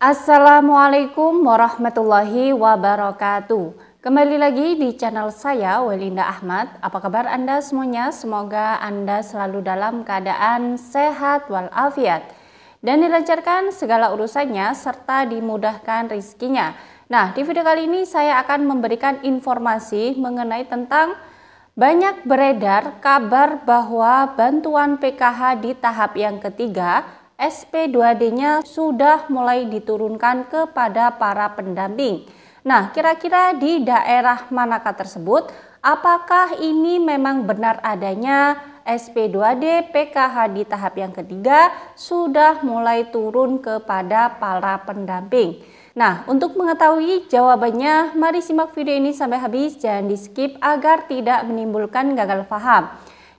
Assalamualaikum warahmatullahi wabarakatuh. Kembali lagi di channel saya, Welinda Ahmad. Apa kabar Anda semuanya? Semoga Anda selalu dalam keadaan sehat walafiat dan dilancarkan segala urusannya serta dimudahkan rezekinya. Nah, di video kali ini saya akan memberikan informasi mengenai tentang banyak beredar kabar bahwa bantuan PKH di tahap yang ketiga SP2D-nya sudah mulai diturunkan kepada para pendamping. Nah, kira-kira di daerah manakah tersebut? Apakah ini memang benar adanya SP2D PKH di tahap yang ketiga sudah mulai turun kepada para pendamping? Nah, untuk mengetahui jawabannya, mari simak video ini sampai habis, jangan di skip agar tidak menimbulkan gagal paham.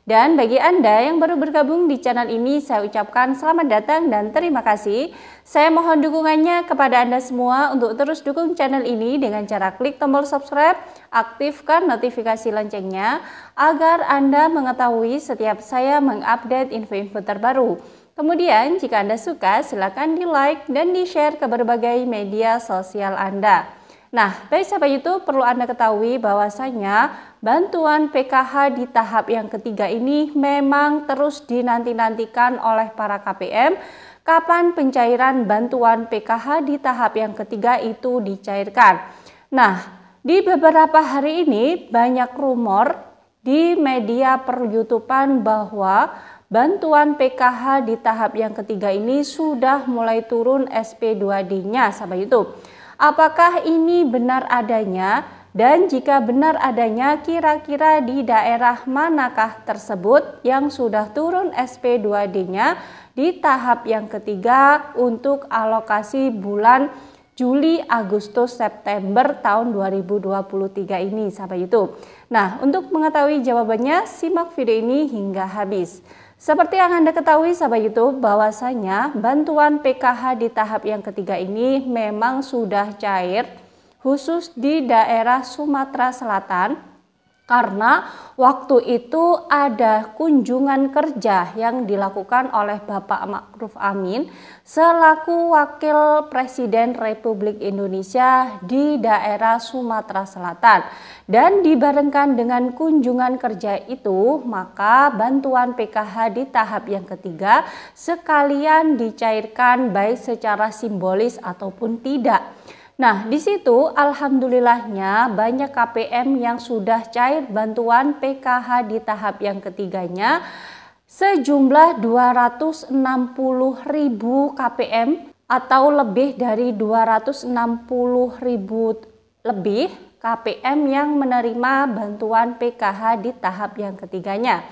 Dan bagi Anda yang baru bergabung di channel ini, saya ucapkan selamat datang dan terima kasih. Saya mohon dukungannya kepada Anda semua untuk terus dukung channel ini dengan cara klik tombol subscribe, aktifkan notifikasi loncengnya agar Anda mengetahui setiap saya mengupdate info-info terbaru. Kemudian jika Anda suka, silakan di like dan di share ke berbagai media sosial Anda. Nah, baik sahabat YouTube, perlu Anda ketahui bahwasanya bantuan PKH di tahap yang ketiga ini memang terus dinanti-nantikan oleh para KPM. Kapan pencairan bantuan PKH di tahap yang ketiga itu dicairkan? Nah, di beberapa hari ini banyak rumor di media per-YouTubean bahwa bantuan PKH di tahap yang ketiga ini sudah mulai turun SP2D-nya sahabat YouTube. Apakah ini benar adanya? Dan jika benar adanya, kira-kira di daerah manakah tersebut yang sudah turun SP2D-nya di tahap yang ketiga untuk alokasi bulan Juli, Agustus, September tahun 2023 ini sahabat YouTube. Nah, untuk mengetahui jawabannya, simak video ini hingga habis. Seperti yang Anda ketahui sahabat YouTube, bahwasanya bantuan PKH di tahap yang ketiga ini memang sudah cair khusus di daerah Sumatera Selatan, karena waktu itu ada kunjungan kerja yang dilakukan oleh Bapak Ma'ruf Amin selaku Wakil Presiden Republik Indonesia di daerah Sumatera Selatan. Dan dibarengkan dengan kunjungan kerja itu, maka bantuan PKH di tahap yang ketiga sekalian dicairkan baik secara simbolis ataupun tidak. Nah, di situ alhamdulillahnya banyak KPM yang sudah cair bantuan PKH di tahap yang ketiganya sejumlah 260.000 KPM atau lebih dari 260.000 lebih KPM yang menerima bantuan PKH di tahap yang ketiganya.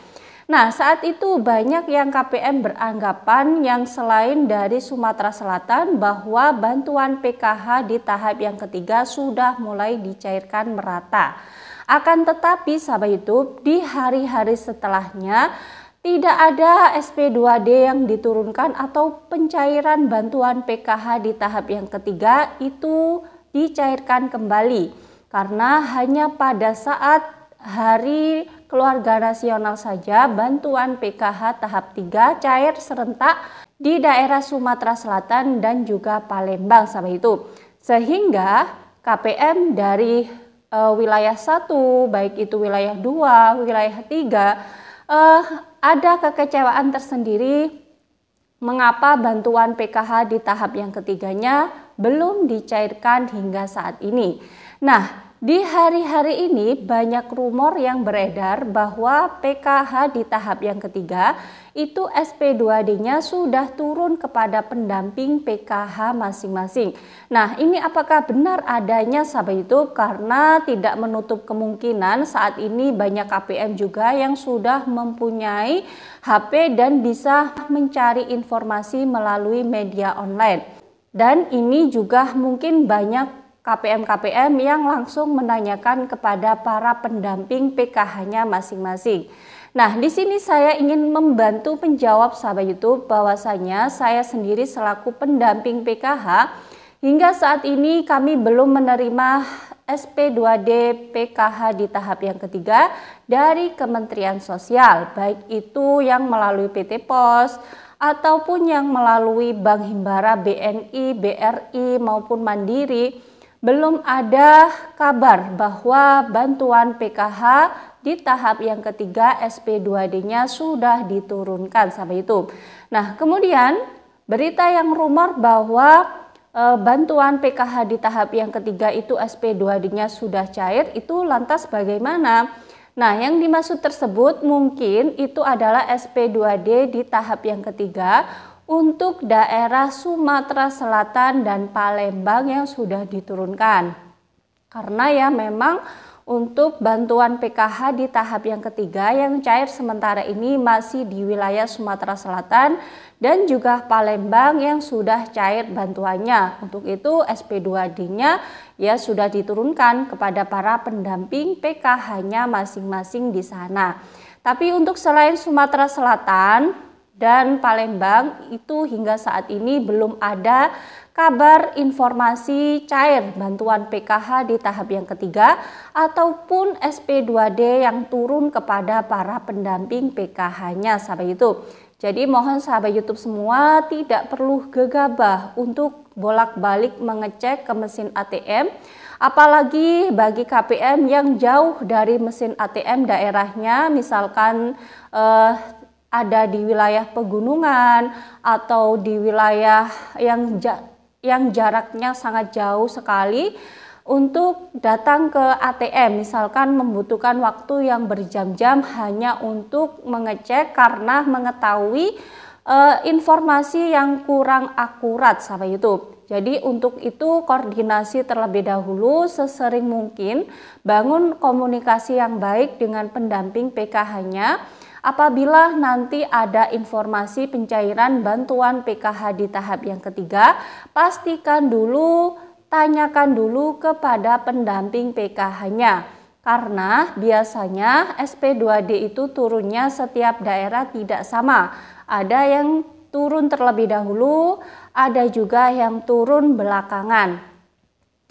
Nah, saat itu banyak yang KPM beranggapan yang selain dari Sumatera Selatan bahwa bantuan PKH di tahap yang ketiga sudah mulai dicairkan merata. Akan tetapi sahabat YouTube, di hari-hari setelahnya tidak ada SP2D yang diturunkan atau pencairan bantuan PKH di tahap yang ketiga itu dicairkan kembali. Karena hanya pada saat Hari Keluarga Nasional saja bantuan PKH tahap 3 cair serentak di daerah Sumatera Selatan dan juga Palembang sahabat itu. Sehingga KPM dari wilayah 1, baik itu wilayah 2, wilayah 3, ada kekecewaan tersendiri mengapa bantuan PKH di tahap yang ketiganya belum dicairkan hingga saat ini. Nah, di hari-hari ini banyak rumor yang beredar bahwa PKH di tahap yang ketiga itu SP2D-nya sudah turun kepada pendamping PKH masing-masing. Nah, ini apakah benar adanya sahabat YouTube? Karena tidak menutup kemungkinan saat ini banyak KPM juga yang sudah mempunyai HP dan bisa mencari informasi melalui media online. Dan ini juga mungkin banyak KPM-KPM yang langsung menanyakan kepada para pendamping PKH-nya masing-masing. Nah, di sini saya ingin membantu menjawab sahabat YouTube bahwasanya saya sendiri selaku pendamping PKH hingga saat ini kami belum menerima SP2D PKH di tahap yang ketiga dari Kementerian Sosial, baik itu yang melalui PT Pos ataupun yang melalui Bank Himbara, BNI, BRI maupun Mandiri. Belum ada kabar bahwa bantuan PKH di tahap yang ketiga SP2D-nya sudah diturunkan sampai itu. Nah, kemudian berita yang rumor bahwa bantuan PKH di tahap yang ketiga itu SP2D-nya sudah cair, itu lantas bagaimana? Nah, yang dimaksud tersebut mungkin itu adalah SP2D di tahap yang ketiga untuk daerah Sumatera Selatan dan Palembang yang sudah diturunkan. Karena ya memang untuk bantuan PKH di tahap yang ketiga yang cair sementara ini masih di wilayah Sumatera Selatan dan juga Palembang yang sudah cair bantuannya. Untuk itu SP2D-nya ya sudah diturunkan kepada para pendamping PKH-nya masing-masing di sana. Tapi untuk selain Sumatera Selatan dan Palembang itu hingga saat ini belum ada kabar informasi cair bantuan PKH di tahap yang ketiga ataupun SP2D yang turun kepada para pendamping PKH-nya sahabat YouTube. Jadi mohon sahabat YouTube semua tidak perlu gegabah untuk bolak-balik mengecek ke mesin ATM, apalagi bagi KPM yang jauh dari mesin ATM daerahnya, misalkan ada di wilayah pegunungan atau di wilayah yang jaraknya sangat jauh sekali untuk datang ke ATM, misalkan membutuhkan waktu yang berjam-jam hanya untuk mengecek karena mengetahui informasi yang kurang akurat sahabat YouTube. Jadi untuk itu koordinasi terlebih dahulu sesering mungkin, bangun komunikasi yang baik dengan pendamping PKH-nya. Apabila nanti ada informasi pencairan bantuan PKH di tahap yang ketiga, pastikan dulu, tanyakan dulu kepada pendamping PKH-nya. Karena biasanya SP2D itu turunnya setiap daerah tidak sama. Ada yang turun terlebih dahulu, ada juga yang turun belakangan.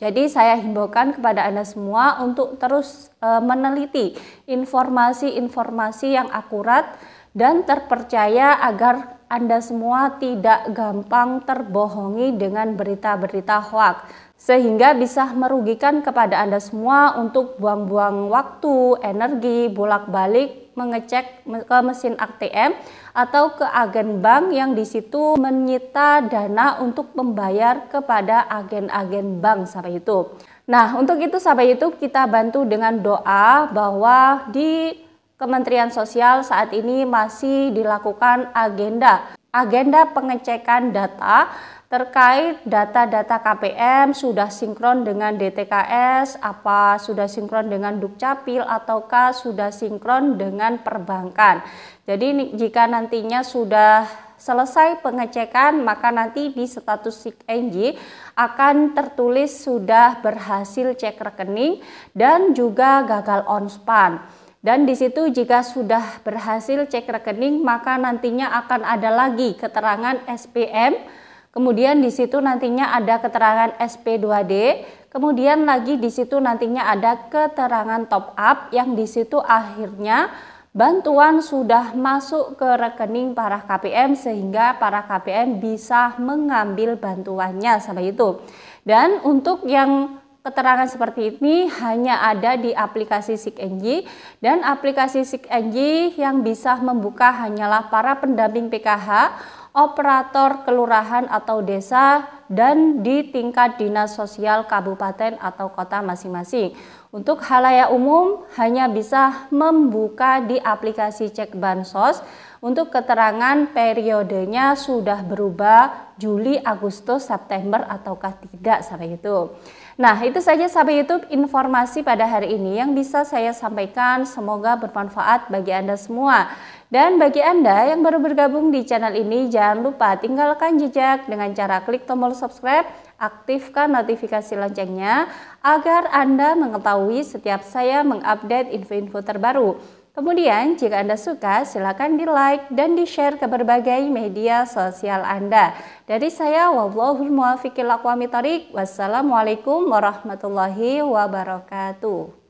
Jadi saya himbaukan kepada Anda semua untuk terus meneliti informasi-informasi yang akurat dan terpercaya agar Anda semua tidak gampang terbohongi dengan berita-berita hoaks, sehingga bisa merugikan kepada Anda semua untuk buang-buang waktu, energi, bolak-balik mengecek ke mesin ATM atau ke agen bank yang di situ menyita dana untuk membayar kepada agen-agen bank sahabat YouTube. Nah, untuk itu sahabat YouTube kita bantu dengan doa bahwa di Kementerian Sosial saat ini masih dilakukan agenda pengecekan data terkait data-data KPM sudah sinkron dengan DTKS, apa sudah sinkron dengan Dukcapil ataukah sudah sinkron dengan perbankan. Jadi jika nantinya sudah selesai pengecekan, maka nanti di status SIKNJ akan tertulis sudah berhasil cek rekening dan juga gagal on-span. Dan di situ jika sudah berhasil cek rekening, maka nantinya akan ada lagi keterangan SPM. Kemudian di situ nantinya ada keterangan SP2D, kemudian lagi di situ nantinya ada keterangan top up yang di situ akhirnya bantuan sudah masuk ke rekening para KPM sehingga para KPM bisa mengambil bantuannya sahabat YouTube. Dan untuk yang keterangan seperti ini hanya ada di aplikasi SIKNJ dan aplikasi SIKNJ yang bisa membuka hanyalah para pendamping PKH, operator kelurahan atau desa, dan di tingkat dinas sosial kabupaten atau kota masing-masing. Untuk halayak umum hanya bisa membuka di aplikasi cek bansos. Untuk keterangan periodenya sudah berubah Juli, Agustus, September ataukah tidak sahabat YouTube. Nah, itu saja sahabat YouTube informasi pada hari ini yang bisa saya sampaikan, semoga bermanfaat bagi Anda semua. Dan bagi Anda yang baru bergabung di channel ini, jangan lupa tinggalkan jejak dengan cara klik tombol subscribe, aktifkan notifikasi loncengnya agar Anda mengetahui setiap saya mengupdate info-info terbaru. Kemudian jika Anda suka, silakan di like dan di share ke berbagai media sosial Anda. Dari saya, wallahul muwaffiq ila aqwamit thoriq. Wassalamualaikum warahmatullahi wabarakatuh.